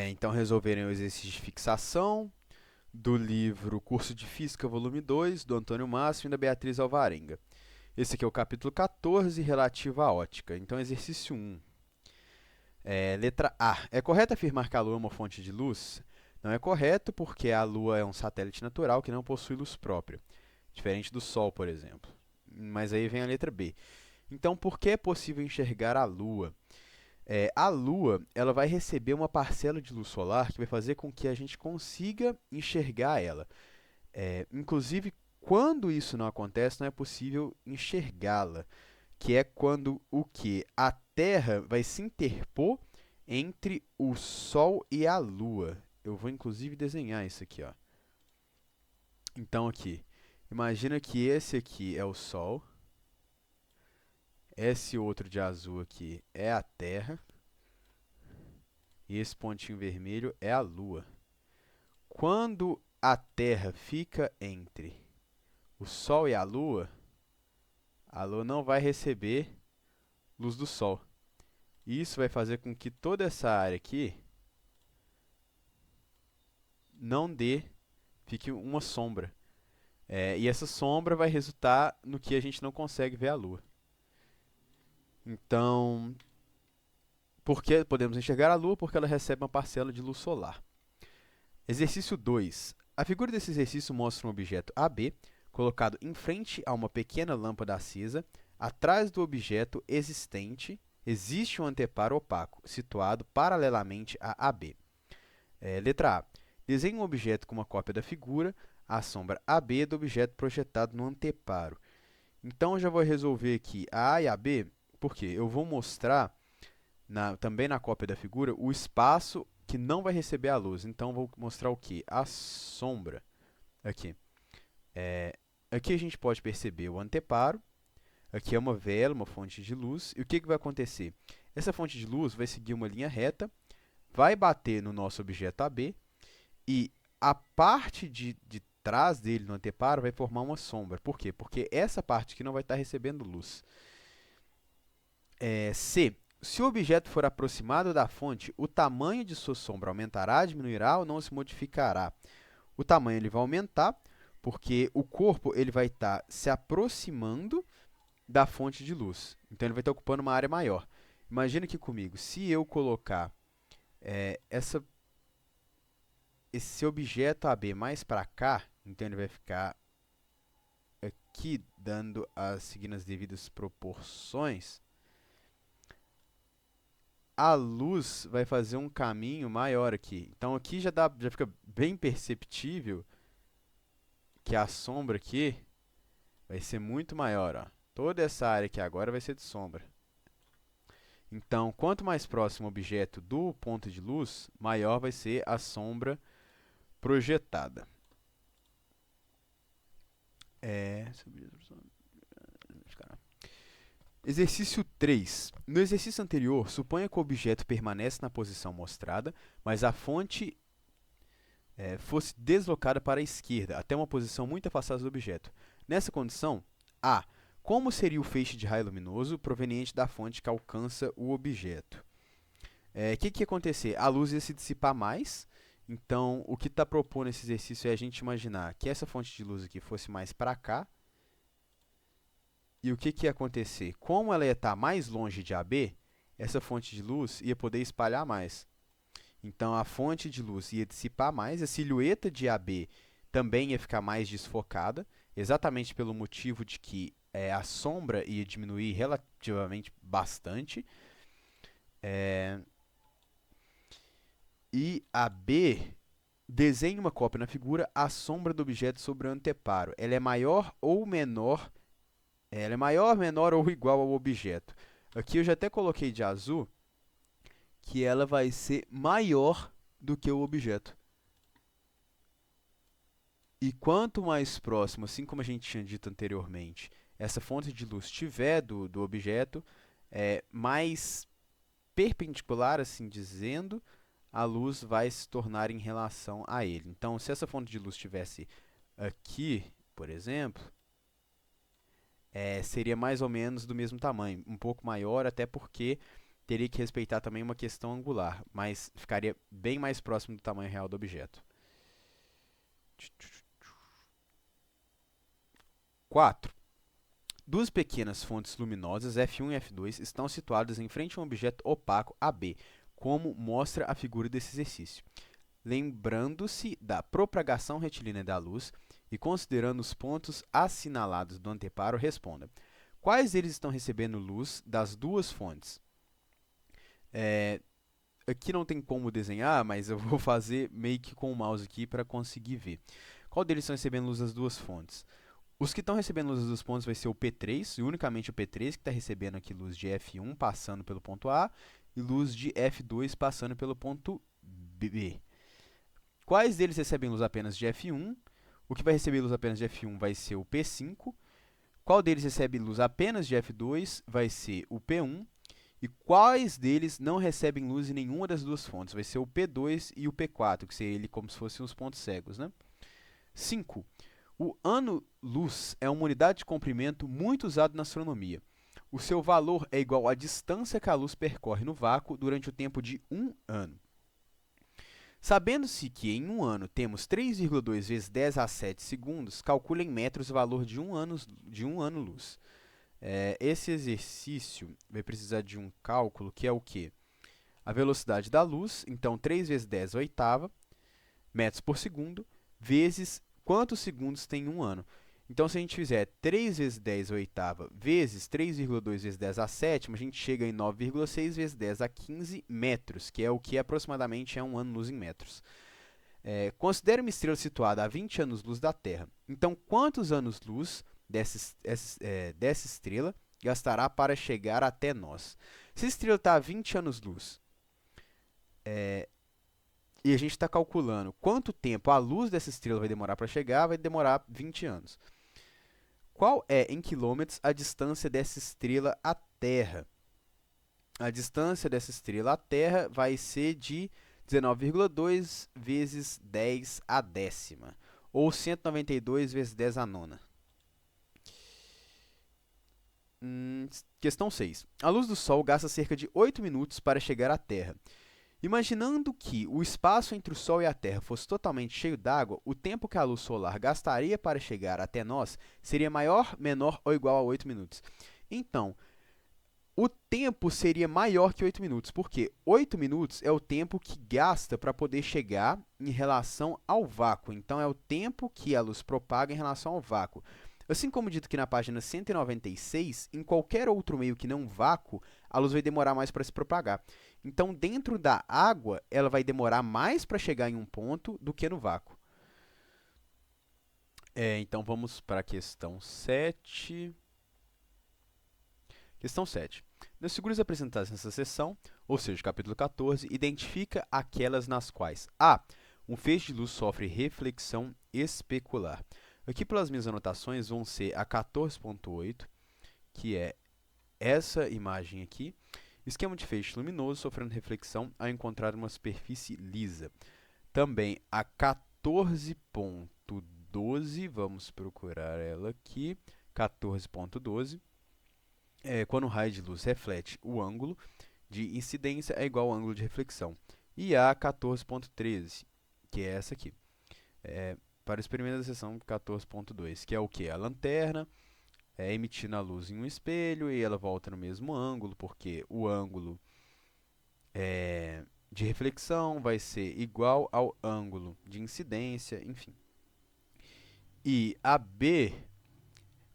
Então, resolverem o exercício de fixação do livro Curso de Física, volume 2, do Antônio Máximo e da Beatriz Alvarenga. Esse aqui é o capítulo 14, relativo à ótica. Então, exercício 1. Letra A. É correto afirmar que a Lua é uma fonte de luz? Não é correto, porque a Lua é um satélite natural que não possui luz própria, diferente do Sol, por exemplo. Mas aí vem a letra B. Então, por que é possível enxergar a Lua? A Lua ela vai receber uma parcela de luz solar que vai fazer com que a gente consiga enxergar ela. Inclusive, quando isso não acontece, não é possível enxergá-la, que é quando o que? A Terra vai se interpor entre o Sol e a Lua. Eu vou inclusive desenhar isso aqui, ó. Então aqui, imagina que esse aqui é o Sol, esse outro de azul aqui é a Terra e esse pontinho vermelho é a Lua. Quando a Terra fica entre o Sol e a Lua não vai receber luz do Sol. E isso vai fazer com que toda essa área aqui não dê, fique uma sombra. E essa sombra vai resultar no que a gente não consegue ver a Lua. Então, por que podemos enxergar a Lua? Porque ela recebe uma parcela de luz solar. Exercício 2. A figura desse exercício mostra um objeto AB colocado em frente a uma pequena lâmpada acesa. Atrás do objeto existe um anteparo opaco, situado paralelamente a AB. Letra A. Desenhe um objeto com uma cópia da figura, a sombra AB do objeto projetado no anteparo. Então, eu já vou resolver aqui a A e a B, porque eu vou mostrar também na cópia da figura o espaço que não vai receber a luz. Então, vou mostrar o que? A sombra. Aqui. Aqui a gente pode perceber o anteparo. Aqui é uma vela, uma fonte de luz. E o que vai acontecer? Essa fonte de luz vai seguir uma linha reta, vai bater no nosso objeto AB e a parte de trás dele, no anteparo, vai formar uma sombra. Por quê? Porque essa parte aqui não vai estar recebendo luz. C. Se o objeto for aproximado da fonte, o tamanho de sua sombra aumentará, diminuirá ou não se modificará. O tamanho ele vai aumentar, porque o corpo ele vai estar se aproximando da fonte de luz. Então, ele vai estar ocupando uma área maior. Imagina aqui comigo, se eu colocar esse objeto AB mais para cá, então ele vai ficar aqui, seguindo as devidas proporções, a luz vai fazer um caminho maior aqui. Então aqui já fica bem perceptível que a sombra aqui vai ser muito maior. Ó. Toda essa área aqui agora vai ser de sombra. Então, quanto mais próximo o objeto do ponto de luz, maior vai ser a sombra projetada. Exercício 3. No exercício anterior, suponha que o objeto permanece na posição mostrada, mas a fonte fosse deslocada para a esquerda, até uma posição muito afastada do objeto. Nessa condição, A. Como seria o feixe de raio luminoso proveniente da fonte que alcança o objeto? O que ia acontecer? A luz ia se dissipar mais, então o que está propondo esse exercício é a gente imaginar que essa fonte de luz aqui fosse mais para cá, e o que ia acontecer? Como ela ia estar mais longe de AB, essa fonte de luz ia poder espalhar mais. Então, a fonte de luz ia dissipar mais, a silhueta de AB também ia ficar mais desfocada, exatamente pelo motivo de que a sombra ia diminuir relativamente bastante. E a B desenha uma cópia na figura, a sombra do objeto sobre o anteparo. Ela é maior ou menor, menor ou igual ao objeto. Aqui eu já até coloquei de azul que ela vai ser maior do que o objeto. E quanto mais próximo, assim como a gente tinha dito anteriormente, essa fonte de luz estiver do objeto, mais perpendicular, assim dizendo, a luz vai se tornar em relação a ele. Então, se essa fonte de luz estivesse aqui, por exemplo, seria mais ou menos do mesmo tamanho, um pouco maior, até porque teria que respeitar também uma questão angular, mas ficaria bem mais próximo do tamanho real do objeto. 4. Duas pequenas fontes luminosas, F1 e F2, estão situadas em frente a um objeto opaco AB, como mostra a figura desse exercício. Lembrando-se da propagação retilínea da luz e considerando os pontos assinalados do anteparo, responda. Quais deles estão recebendo luz das duas fontes? Aqui não tem como desenhar, mas eu vou fazer meio que com o mouse aqui para conseguir ver. Qual deles estão recebendo luz das duas fontes? Os que estão recebendo luz das duas fontes vai ser o P3, e unicamente o P3 que está recebendo aqui luz de F1 passando pelo ponto A e luz de F2 passando pelo ponto B. Quais deles recebem luz apenas de F1? O que vai receber luz apenas de F1 vai ser o P5. Qual deles recebe luz apenas de F2? Vai ser o P1. E quais deles não recebem luz em nenhuma das duas fontes? Vai ser o P2 e o P4, que seria ele como se fossem os pontos cegos, né? 5. O ano-luz é uma unidade de comprimento muito usada na astronomia. O seu valor é igual à distância que a luz percorre no vácuo durante o tempo de um ano. Sabendo-se que em um ano temos 3,2 vezes 10 a 7 segundos, calcule em metros o valor de um ano-luz. Esse exercício vai precisar de um cálculo que é o quê? A velocidade da luz, então 3 vezes 10 oitava, metros por segundo, vezes quantos segundos tem um ano. Então, se a gente fizer 3 vezes 10 oitava vezes 3,2 vezes 10 a sétima, a gente chega em 9,6 vezes 10 a 15 metros, que é o que aproximadamente é um ano-luz em metros. Considere uma estrela situada a 20 anos-luz da Terra. Então, quantos anos-luz dessa estrela gastará para chegar até nós? Se a estrela está a 20 anos-luz, e a gente está calculando quanto tempo a luz dessa estrela vai demorar para chegar, vai demorar 20 anos. Qual é, em quilômetros, a distância dessa estrela à Terra? A distância dessa estrela à Terra vai ser de 19,2 vezes 10 a décima, ou 192 vezes 10 a nona. Questão 6. A luz do Sol gasta cerca de 8 minutos para chegar à Terra. Imaginando que o espaço entre o Sol e a Terra fosse totalmente cheio d'água, o tempo que a luz solar gastaria para chegar até nós seria maior, menor ou igual a 8 minutos. Então, o tempo seria maior que 8 minutos, porque 8 minutos é o tempo que gasta para poder chegar em relação ao vácuo. Então, é o tempo que a luz propaga em relação ao vácuo. Assim como dito aqui na página 196, em qualquer outro meio que não vácuo, a luz vai demorar mais para se propagar. Então, dentro da água, ela vai demorar mais para chegar em um ponto do que no vácuo. Então, vamos para a questão 7. Questão 7. Nas figuras apresentadas nessa seção, ou seja, capítulo 14, identifica aquelas nas quais a. Um feixe de luz sofre reflexão especular. Aqui, pelas minhas anotações, vão ser a 14.8, que é essa imagem aqui. Esquema de feixe luminoso sofrendo reflexão ao encontrar uma superfície lisa. Também a 14.12, vamos procurar ela aqui, 14.12. Quando o raio de luz reflete, o ângulo de incidência é igual ao ângulo de reflexão. E a 14.13, que é essa aqui. Para o experimento da seção 14.2, que é o que? A lanterna emitindo a luz em um espelho e ela volta no mesmo ângulo, porque o ângulo de reflexão vai ser igual ao ângulo de incidência, enfim. E a B,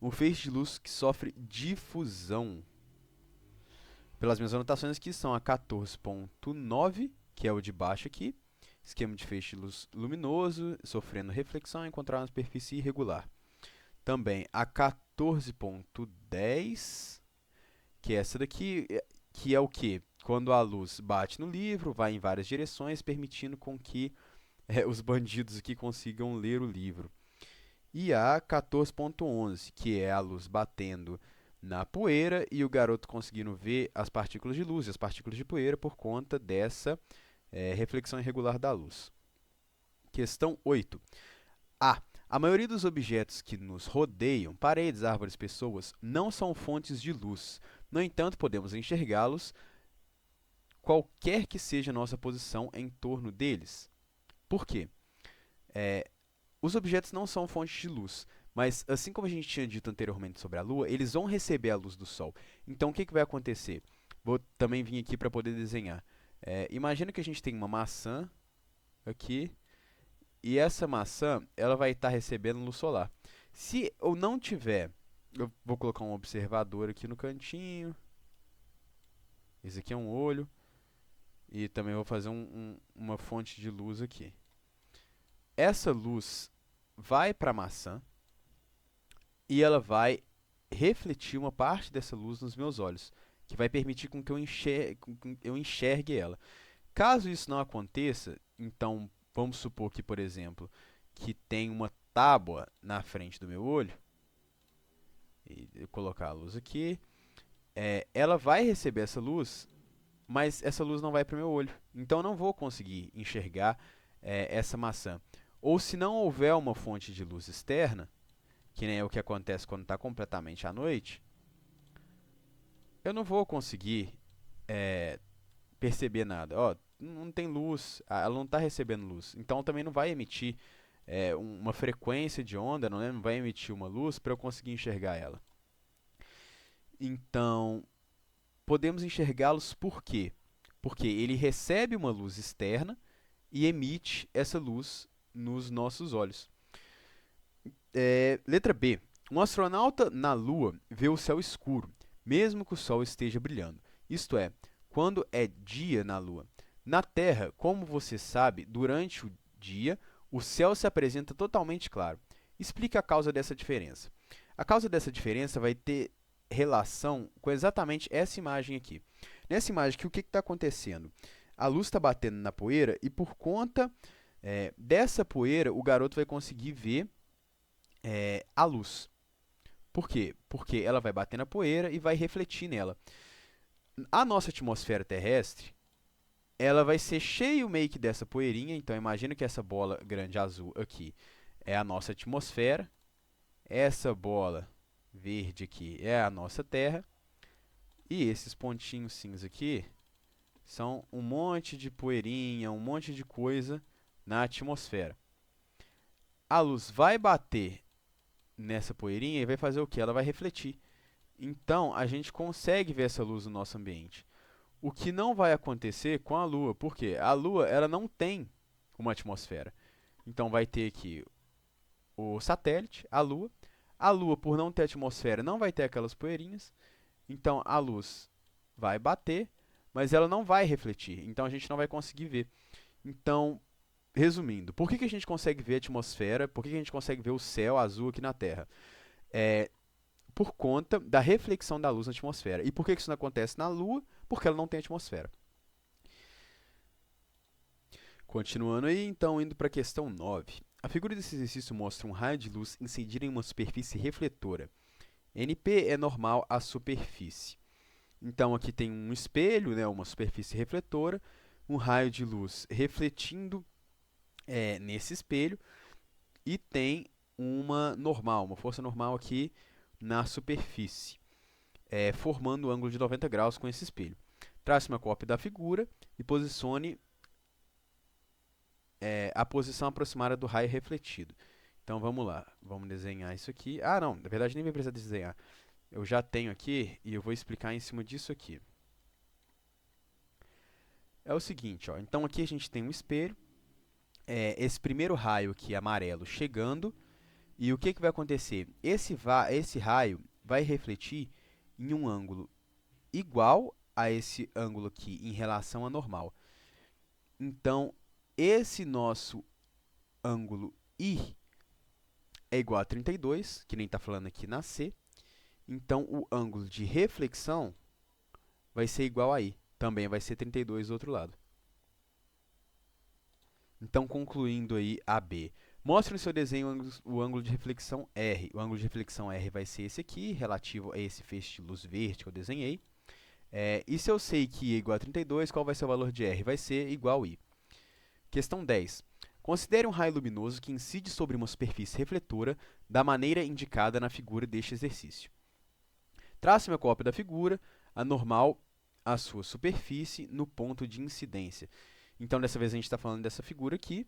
um feixe de luz que sofre difusão. Pelas minhas anotações aqui são a 14.9, que é o de baixo aqui, esquema de feixe de luz luminoso, sofrendo reflexão e encontrar uma superfície irregular. Também a 14.10, que é essa daqui, que é o que? Quando a luz bate no livro, vai em várias direções, permitindo com que os bandidos aqui consigam ler o livro. E a 14.11, que é a luz batendo na poeira e o garoto conseguindo ver as partículas de luz e as partículas de poeira por conta dessa reflexão irregular da luz. Questão 8. A maioria dos objetos que nos rodeiam, paredes, árvores, pessoas, não são fontes de luz. No entanto, podemos enxergá-los qualquer que seja a nossa posição em torno deles. Por quê? Os objetos não são fontes de luz, mas assim como a gente tinha dito anteriormente sobre a Lua, eles vão receber a luz do Sol. Então, o que vai acontecer? Vou também vir aqui para poder desenhar. Imagina que a gente tem uma maçã aqui, e essa maçã ela vai estar recebendo luz solar. Se eu não tiver, eu vou colocar um observador aqui no cantinho. Esse aqui é um olho. E também vou fazer uma fonte de luz aqui. Essa luz vai para a maçã e ela vai refletir uma parte dessa luz nos meus olhos, que vai permitir com que eu enxergue ela. Caso isso não aconteça, então vamos supor que, por exemplo, que tem uma tábua na frente do meu olho, e eu colocar a luz aqui, ela vai receber essa luz, mas essa luz não vai para o meu olho. Então eu não vou conseguir enxergar essa maçã. Ou se não houver uma fonte de luz externa, que nem é o que acontece quando está completamente à noite, eu não vou conseguir perceber nada. Ó, não tem luz, ela não está recebendo luz. Então também não vai emitir uma frequência de onda, não vai emitir uma luz para eu conseguir enxergar ela. Então, podemos enxergá-los por quê? Porque ele recebe uma luz externa e emite essa luz nos nossos olhos. Letra B. Um astronauta na Lua vê o céu escuro, mesmo que o Sol esteja brilhando. Isto é, quando é dia na Lua. Na Terra, como você sabe, durante o dia, o céu se apresenta totalmente claro. Explique a causa dessa diferença. A causa dessa diferença vai ter relação com exatamente essa imagem aqui. Nessa imagem aqui, o que está acontecendo? A luz está batendo na poeira e por conta dessa poeira, o garoto vai conseguir ver a luz. Por quê? Porque ela vai bater na poeira e vai refletir nela. A nossa atmosfera terrestre, ela vai ser cheio meio que dessa poeirinha. Então, imagina que essa bola grande azul aqui é a nossa atmosfera. Essa bola verde aqui é a nossa Terra. E esses pontinhos cinza aqui são um monte de poeirinha, um monte de coisa na atmosfera. A luz vai bater nessa poeirinha e vai fazer o que? Ela vai refletir. Então, a gente consegue ver essa luz no nosso ambiente. O que não vai acontecer com a Lua, porque a Lua ela não tem uma atmosfera. Então, vai ter aqui o satélite, a Lua. A Lua, por não ter atmosfera, não vai ter aquelas poeirinhas. Então, a luz vai bater, mas ela não vai refletir. Então, a gente não vai conseguir ver. Então, resumindo, por que a gente consegue ver a atmosfera? Por que a gente consegue ver o céu azul aqui na Terra? Por conta da reflexão da luz na atmosfera. E por que isso não acontece na Lua? Porque ela não tem atmosfera. Continuando aí, então, indo para a questão 9. A figura desse exercício mostra um raio de luz incidir em uma superfície refletora. NP é normal à superfície. Então, aqui tem um espelho, né, uma superfície refletora, um raio de luz refletindo nesse espelho, e tem uma força normal aqui na superfície, formando um ângulo de 90 graus com esse espelho. Trace uma cópia da figura e posicione a posição aproximada do raio refletido. Então vamos lá, vamos desenhar isso aqui. Ah, não, na verdade nem vai precisar desenhar. Eu já tenho aqui e eu vou explicar em cima disso aqui. É o seguinte, ó, então aqui a gente tem um espelho, esse primeiro raio aqui amarelo chegando, e o que vai acontecer? Esse raio vai refletir em um ângulo igual a esse ângulo aqui em relação à normal. Então, esse nosso ângulo I é igual a 32, que nem está falando aqui na C. Então, o ângulo de reflexão vai ser igual a I. Também vai ser 32 do outro lado. Então, concluindo aí a B. Mostre no seu desenho o ângulo de reflexão R. O ângulo de reflexão R vai ser esse aqui, relativo a esse feixe de luz verde que eu desenhei. E se eu sei que I é igual a 32, qual vai ser o valor de R? Vai ser igual a I. Questão 10. Considere um raio luminoso que incide sobre uma superfície refletora da maneira indicada na figura deste exercício. Trace uma cópia da figura, a normal a sua superfície no ponto de incidência. Então, dessa vez a gente está falando dessa figura aqui.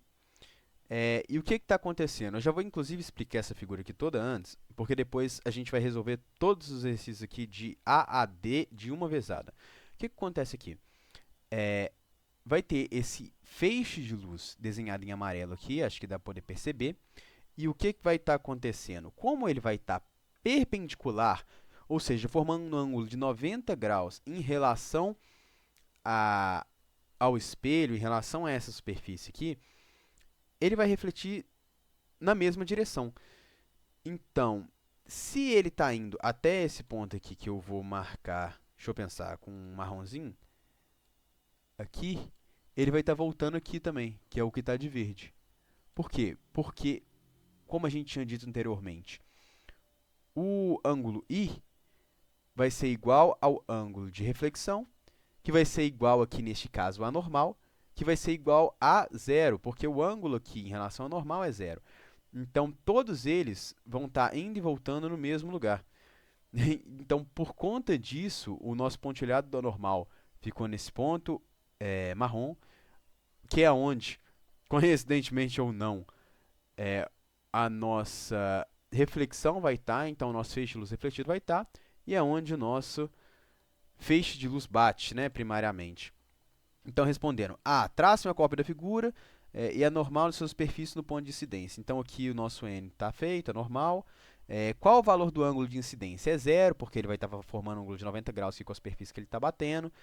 E o que está acontecendo? Eu já vou, inclusive, explicar essa figura aqui toda antes, porque depois a gente vai resolver todos os exercícios aqui de A a D de uma vezada. O que acontece aqui? Vai ter esse feixe de luz desenhado em amarelo aqui, acho que dá para poder perceber. E o que vai estar acontecendo? Como ele vai estar perpendicular, ou seja, formando um ângulo de 90 graus em relação ao espelho, em relação a essa superfície aqui, ele vai refletir na mesma direção. Então, se ele está indo até esse ponto aqui, que eu vou marcar, deixa eu pensar, com um marronzinho, aqui, ele vai estar voltando aqui também, que é o que está de verde. Por quê? Porque, como a gente tinha dito anteriormente, o ângulo I vai ser igual ao ângulo de reflexão, que vai ser igual aqui, neste caso, a normal, que vai ser igual a zero, porque o ângulo aqui em relação ao normal é zero. Então, todos eles vão estar indo e voltando no mesmo lugar. Então, por conta disso, o nosso pontilhado da normal ficou nesse ponto marrom, que é onde, coincidentemente ou não, a nossa reflexão vai estar, então o nosso feixe de luz refletido vai estar, e é onde o nosso feixe de luz bate, né, primariamente. Então, respondendo, trace uma cópia da figura e é normal de sua superfície no ponto de incidência. Então, aqui o nosso N está feito, é normal. Qual o valor do ângulo de incidência? É zero, porque ele vai estar formando um ângulo de 90 graus aqui com a superfície que ele está batendo.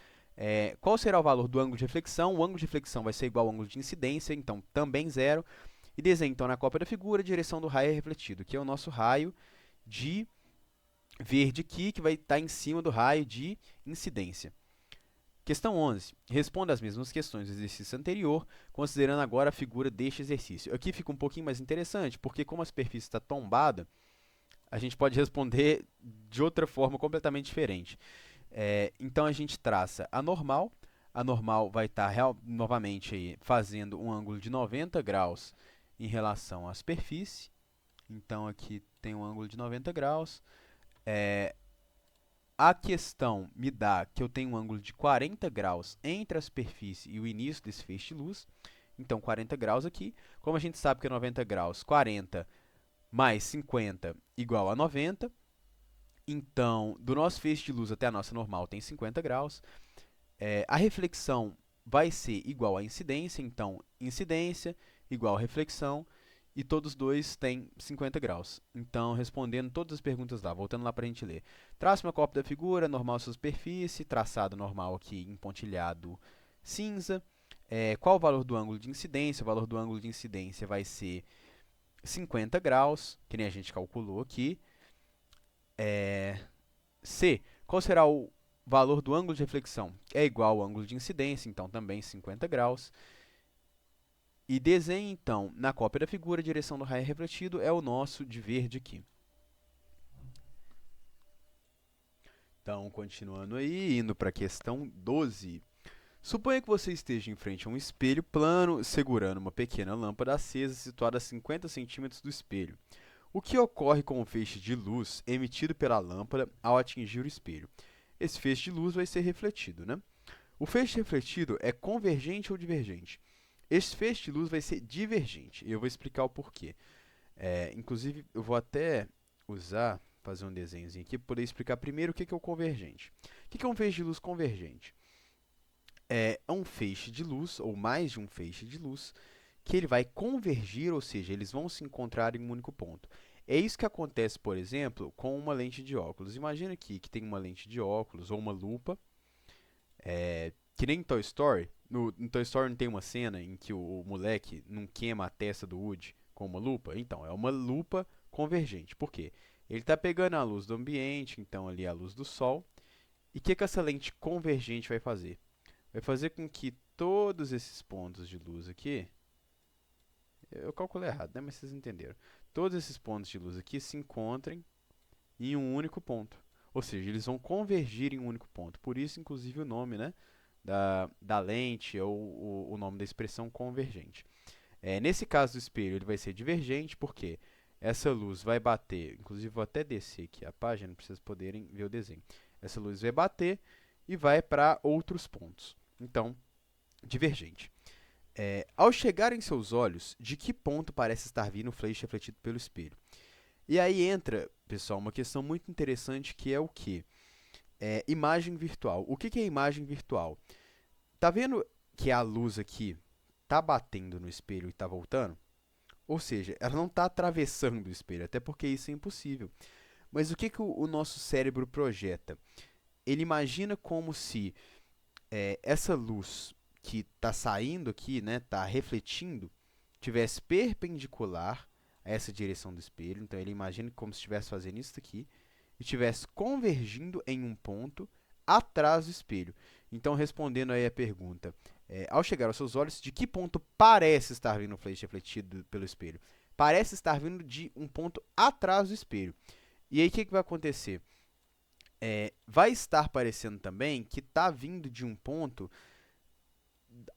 Qual será o valor do ângulo de reflexão? O ângulo de reflexão vai ser igual ao ângulo de incidência, então também zero. E desenhe, então, na cópia da figura, a direção do raio refletido, que é o nosso raio de verde aqui, que vai estar em cima do raio de incidência. Questão 11. Responda as mesmas questões do exercício anterior, considerando agora a figura deste exercício. Aqui fica um pouquinho mais interessante, porque como a superfície está tombada, a gente pode responder de outra forma completamente diferente. Então, a gente traça a normal. A normal vai estar novamente aí, fazendo um ângulo de 90 graus em relação à superfície. Então, aqui tem um ângulo de 90 graus. A questão me dá que eu tenho um ângulo de 40 graus entre a superfície e o início desse feixe de luz. Então, 40 graus aqui. Como a gente sabe que é 90 graus, 40 mais 50 igual a 90. Então, do nosso feixe de luz até a nossa normal tem 50 graus. A reflexão vai ser igual à incidência. Então, incidência igual a reflexão. E todos dois têm 50 graus. Então, respondendo todas as perguntas lá, voltando lá para a gente ler. Trace uma cópia da figura, normal sua superfície, traçado normal aqui em pontilhado cinza. Qual o valor do ângulo de incidência? O valor do ângulo de incidência vai ser 50 graus, que nem a gente calculou aqui. C. Qual será o valor do ângulo de reflexão? É igual ao ângulo de incidência, então também 50 graus. E desenhe, então, na cópia da figura, a direção do raio refletido é o nosso de verde aqui. Então, continuando aí, indo para a questão 12. Suponha que você esteja em frente a um espelho plano, segurando uma pequena lâmpada acesa situada a 50 centímetros do espelho. O que ocorre com o feixe de luz emitido pela lâmpada ao atingir o espelho? Esse feixe de luz vai ser refletido, né? O feixe refletido é convergente ou divergente? Esse feixe de luz vai ser divergente, e eu vou explicar o porquê. Inclusive, eu vou até fazer um desenhozinho aqui, para poder explicar primeiro o que é o convergente. O que é um feixe de luz convergente? É um feixe de luz, ou mais de um feixe de luz, que ele vai convergir, ou seja, eles vão se encontrar em um único ponto. É isso que acontece, por exemplo, com uma lente de óculos. Imagina aqui que tem uma lente de óculos ou uma lupa, que nem em Toy Story. No Toy Story não tem uma cena em que o moleque não queima a testa do Woody com uma lupa? Então, é uma lupa convergente. Por quê? Ele está pegando a luz do ambiente, então ali a luz do sol. E o que essa lente convergente vai fazer? Vai fazer com que todos esses pontos de luz aqui... Eu calculei errado, né? Mas vocês entenderam. Todos esses pontos de luz aqui se encontrem em um único ponto. Ou seja, eles vão convergir em um único ponto. Por isso, inclusive, o nome, né, da lente ou o nome da expressão convergente. Nesse caso do espelho, ele vai ser divergente, porque essa luz vai bater... Inclusive, vou até descer aqui a página para vocês poderem ver o desenho. Essa luz vai bater e vai para outros pontos. Então, divergente. Ao chegar em seus olhos, de que ponto parece estar vindo o flash refletido pelo espelho? E aí entra, pessoal, uma questão muito interessante que é o quê? Imagem virtual. O que é imagem virtual? Tá vendo que a luz aqui tá batendo no espelho e tá voltando? Ou seja, ela não está atravessando o espelho, até porque isso é impossível. Mas o que o nosso cérebro projeta? Ele imagina como se essa luz que está saindo aqui, né, está refletindo, tivesse perpendicular a essa direção do espelho. Então ele imagina como se estivesse fazendo isso aqui e estivesse convergindo em um ponto atrás do espelho. Então, respondendo aí a pergunta, ao chegar aos seus olhos, de que ponto parece estar vindo o flash refletido pelo espelho? Parece estar vindo de um ponto atrás do espelho. E aí, o que vai acontecer? Vai estar parecendo também que está vindo de um ponto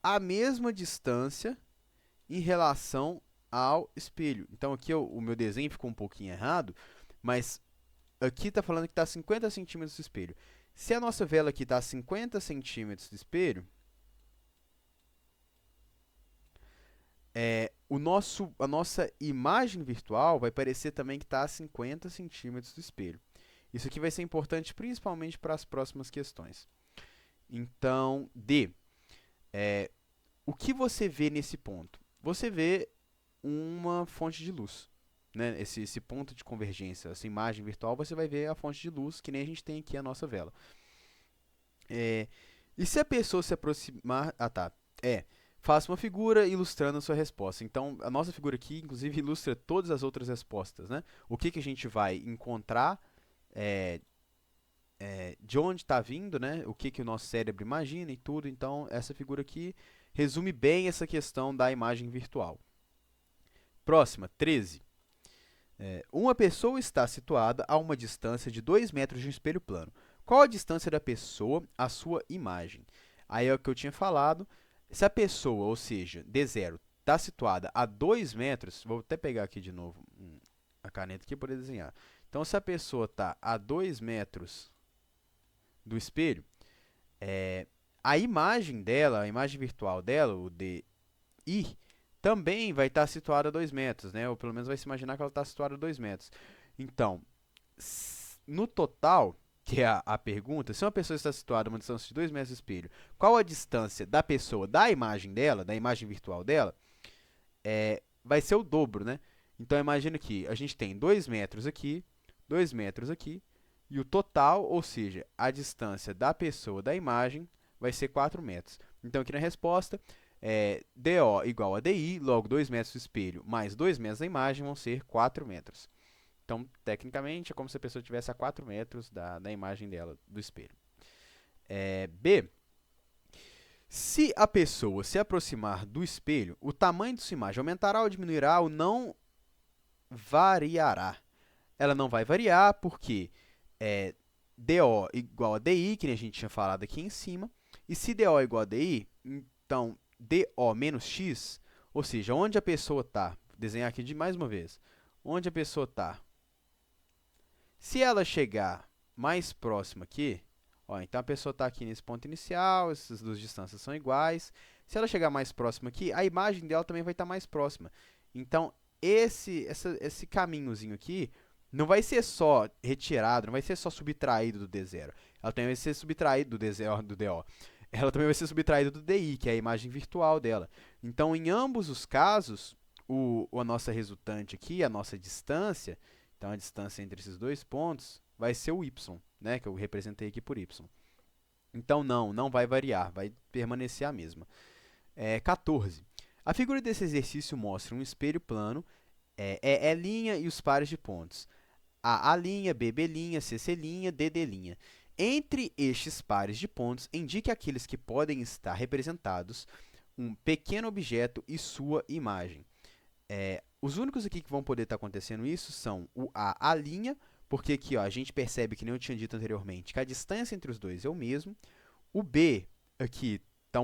a mesma distância em relação ao espelho. Então, aqui o meu desenho ficou um pouquinho errado, mas aqui está falando que está a 50 centímetros do espelho. Se a nossa vela aqui está a 50 centímetros do espelho, a nossa imagem virtual vai parecer também que está a 50 centímetros do espelho. Isso aqui vai ser importante principalmente para as próximas questões. Então, o que você vê nesse ponto? Você vê uma fonte de luz. Né? Esse ponto de convergência, essa imagem virtual, você vai ver a fonte de luz, que nem a gente tem aqui a nossa vela. E se a pessoa se aproximar... faça uma figura ilustrando a sua resposta. Então, a nossa figura aqui, inclusive, ilustra todas as outras respostas. Né? O que a gente vai encontrar, de onde está vindo, né? O que o nosso cérebro imagina e tudo. Então, essa figura aqui resume bem essa questão da imagem virtual. Próxima, 13. Uma pessoa está situada a uma distância de 2 metros de um espelho plano. Qual a distância da pessoa à sua imagem? Aí é o que eu tinha falado. Se a pessoa, ou seja, D0, está situada a 2 metros, vou até pegar aqui de novo a caneta aqui para poder desenhar. Então, se a pessoa está a 2 metros do espelho, a imagem dela, a imagem virtual dela, o DI, também vai estar situada a 2 metros, né? Ou pelo menos vai se imaginar que ela está situada a 2 metros. Então, no total, que é a pergunta, se uma pessoa está situada a uma distância de 2 metros do espelho, qual a distância da pessoa da imagem dela, da imagem virtual dela, vai ser o dobro, né? Então, imagina que a gente tem 2 metros aqui, 2 metros aqui, e o total, ou seja, a distância da pessoa da imagem, vai ser 4 metros. Então, aqui na resposta, DO igual a DI, logo 2 metros do espelho mais 2 metros da imagem vão ser 4 metros. Então, tecnicamente, é como se a pessoa estivesse a 4 metros da imagem dela, do espelho. B. Se a pessoa se aproximar do espelho, o tamanho de sua imagem aumentará ou diminuirá ou não variará? Ela não vai variar porque DO igual a DI, que a gente tinha falado aqui em cima. E se DO é igual a DI, então DO menos X, ou seja, onde a pessoa está, vou desenhar aqui mais uma vez, onde a pessoa está. Se ela chegar mais próxima aqui, então a pessoa está aqui nesse ponto inicial, essas duas distâncias são iguais. Se ela chegar mais próxima aqui, a imagem dela também vai estar mais próxima. Então, esse caminhozinho aqui não vai ser só retirado, não vai ser só subtraído do D0. Ela também vai ser subtraído do D0, do DO. Ela também vai ser subtraída do DI, que é a imagem virtual dela. Então, em ambos os casos, a nossa resultante aqui, a nossa distância, então a distância entre esses dois pontos, vai ser o y, né, que eu representei aqui por y. Então, não vai variar, vai permanecer a mesma. 14. A figura desse exercício mostra um espelho plano, E' e os pares de pontos. A', B', C', D'. Entre estes pares de pontos, indique aqueles que podem estar representados um pequeno objeto e sua imagem. Os únicos aqui que vão poder estar acontecendo isso são o A', porque aqui a gente percebe, que nem eu tinha dito anteriormente, que a distância entre os dois é o mesmo. O B aqui está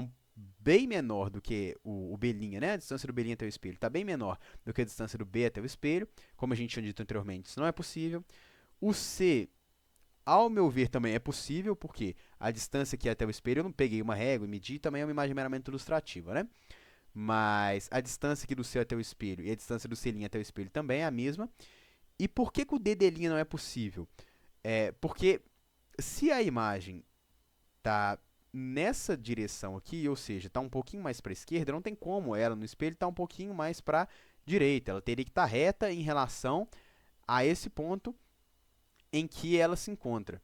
bem menor do que o B', né? A distância do B' até o espelho está bem menor do que a distância do B até o espelho. Como a gente tinha dito anteriormente, isso não é possível. O C ao meu ver, também é possível, porque a distância aqui até o espelho, eu não peguei uma régua e medi, também é uma imagem meramente ilustrativa, né? Mas a distância aqui do céu até o espelho e a distância do selinho até o espelho também é a mesma. E por que, que o dedelinha não é possível? Porque se a imagem tá nessa direção aqui, ou seja, tá um pouquinho mais para a esquerda, não tem como ela no espelho estar um pouquinho mais para a direita. Ela teria que estar reta em relação a esse ponto em que ela se encontra.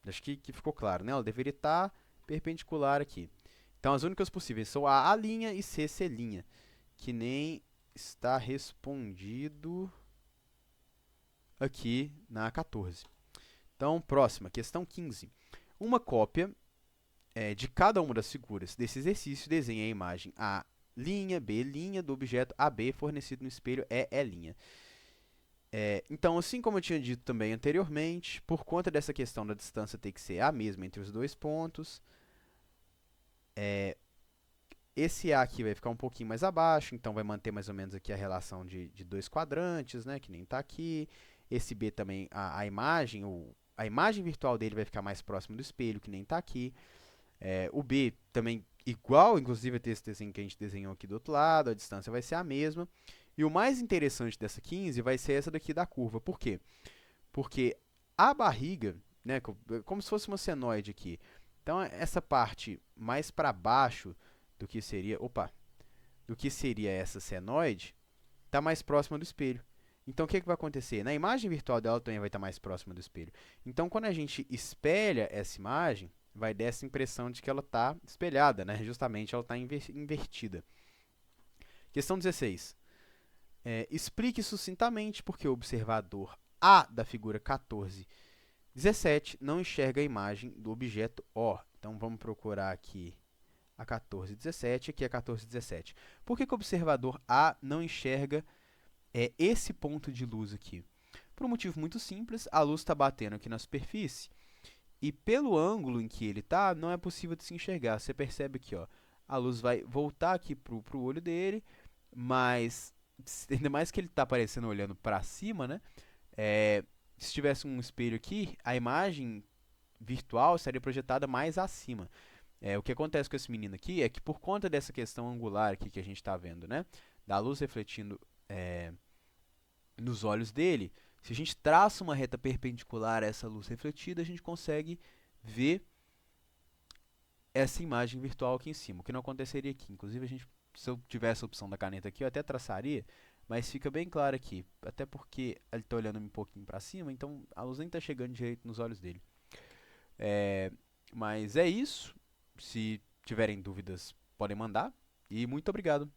Acho que ficou claro, né? Ela deveria estar perpendicular aqui. Então, as únicas possíveis são A', e C', que nem está respondido aqui na 14. Então, próxima, questão 15. Uma cópia de cada uma das figuras desse exercício desenha a imagem A', B' do objeto AB fornecido no espelho EE'. Então, assim como eu tinha dito também anteriormente, por conta dessa questão da distância ter que ser a mesma entre os dois pontos, esse A aqui vai ficar um pouquinho mais abaixo, então vai manter mais ou menos aqui a relação de dois quadrantes, né, que nem está aqui. Esse B também, a imagem virtual dele vai ficar mais próximo do espelho, que nem está aqui. O B também igual, inclusive, a esse desenho que a gente desenhou aqui do outro lado, a distância vai ser a mesma. E o mais interessante dessa 15 vai ser essa daqui da curva. Por quê? Porque a barriga, né, como se fosse uma senoide aqui. Então, essa parte mais para baixo do que seria, do que seria essa senoide, está mais próxima do espelho. Então, o que, que vai acontecer? Na imagem virtual dela também vai estar mais próxima do espelho. Então, quando a gente espelha essa imagem, vai dar essa impressão de que ela está espelhada, né? Justamente ela está invertida. Questão 16. Explique sucintamente por que o observador A da figura 14, 17 não enxerga a imagem do objeto O. Então, vamos procurar aqui a 14, 17 e aqui a 14, 17. Por que, que o observador A não enxerga esse ponto de luz aqui? Por um motivo muito simples, a luz está batendo aqui na superfície e pelo ângulo em que ele está, não é possível de se enxergar. Você percebe que a luz vai voltar aqui para o olho dele, mas ainda mais que ele está aparecendo olhando para cima, né? Se tivesse um espelho aqui, a imagem virtual estaria projetada mais acima. O que acontece com esse menino aqui é que por conta dessa questão angular aqui que a gente está vendo, né? Da luz refletindo nos olhos dele, se a gente traça uma reta perpendicular a essa luz refletida, a gente consegue ver essa imagem virtual aqui em cima, o que não aconteceria aqui. Inclusive, se eu tivesse a opção da caneta aqui, eu até traçaria, mas fica bem claro aqui, até porque ele está olhando um pouquinho para cima, então a luz nem está chegando direito nos olhos dele. Mas é isso. Se tiverem dúvidas, podem mandar. E muito obrigado.